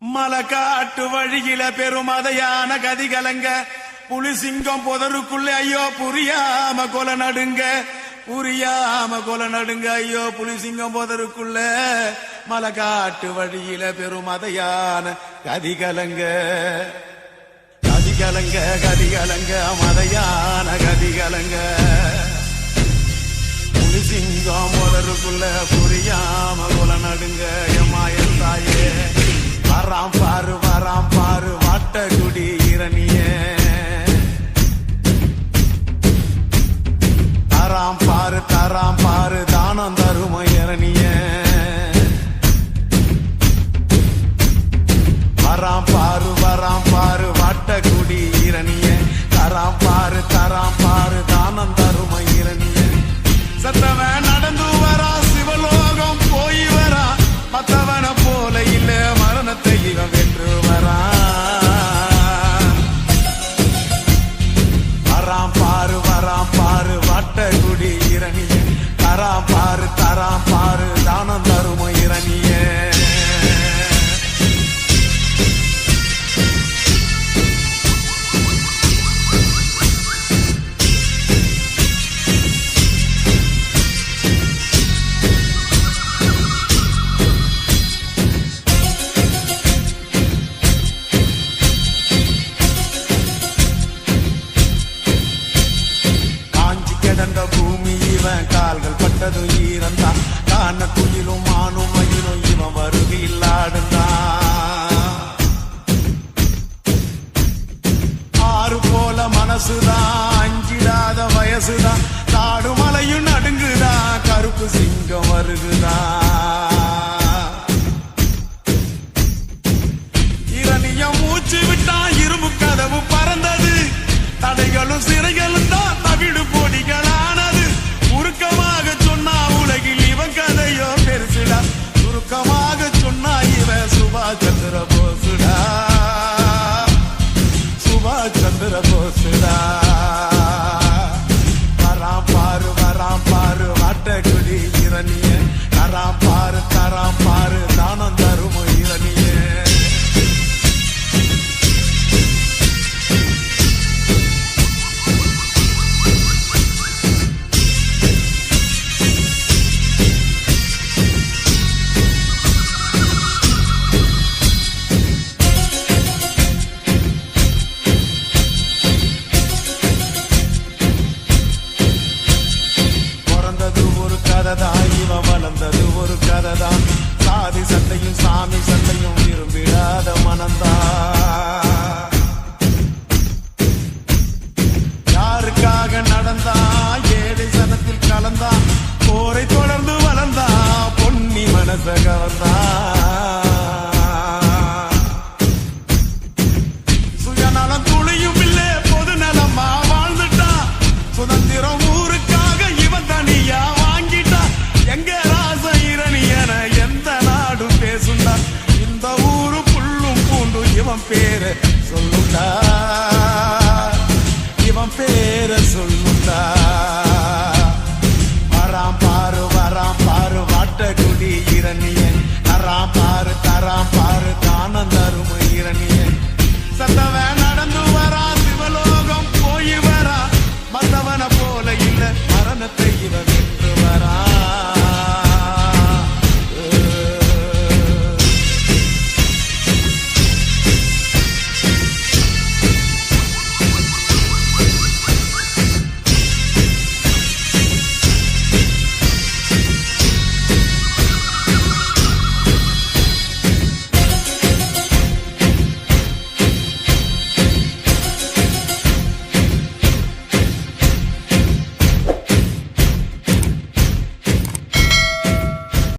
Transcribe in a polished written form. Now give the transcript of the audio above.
மலக்காட்டு வழியில பெருமதையான கதி கலங்க புலிசிங்கம் புதருக்குள்ள ஐயோ புரியாம கொலை நடுங்க ஐயோ புலிசிங்கம் புதருக்குள்ள மலக்காட்டு வழியில பெருமதையான கதி கலங்க மதையான கதி கலங்க புலிசிங்கம் புதருக்குள்ள புரியாம கொலை நடுங்க எம்மாயல் தாயே வராம் பாரு வாட்டகுடி இரணிய தராம் பாரு தானம் தரும இரணிய வராம் பாரு வாட்டகுடி இரணிய தராம் பாரு தானம் தரும இரணிய சத்தவன் நடந்து வரா சிவலோகம் போய் வரா மத்தவன போல இல்ல மரணத்தை இவன் வென்று வராம் பாரு வாட்டகுடி இரணிய தராம் பாரு தானம் தரும இரணிய கிடந்த பூமி இவன் கால்கள் பட்டது ஈரந்தான் காண குயிலும் மானும் மயிலும் இவன் வருகையில் ஆடுந்தான் ஆறு போல மனசுதான் அஞ்சிடாத வயசுதான் காடு மலையும் நடுங்குதான் கருப்பு சிங்கம் வருகுதான் இரணியம் மூச்சு விட்டான் இரும்பு கதவு பறந்தது தடைகளும் சிறைகளும் தான் தவிடு பொடிகளானது உருக்கமாக சொன்னா உலகில் இவன் கதையோ பெருசுடா சுருக்கமாக சொன்னா இவன் சுபாஷ் சந்திர போசுடா வராம் பாரு வாட்டகுடி இரணிய தராம் பாரு தானம் தரும இரணிய இவன் வளர்ந்தது ஒரு கதைதான் சாதி சண்டையும் சாமி சண்டையும் விரும்பிடாத மனந்தான்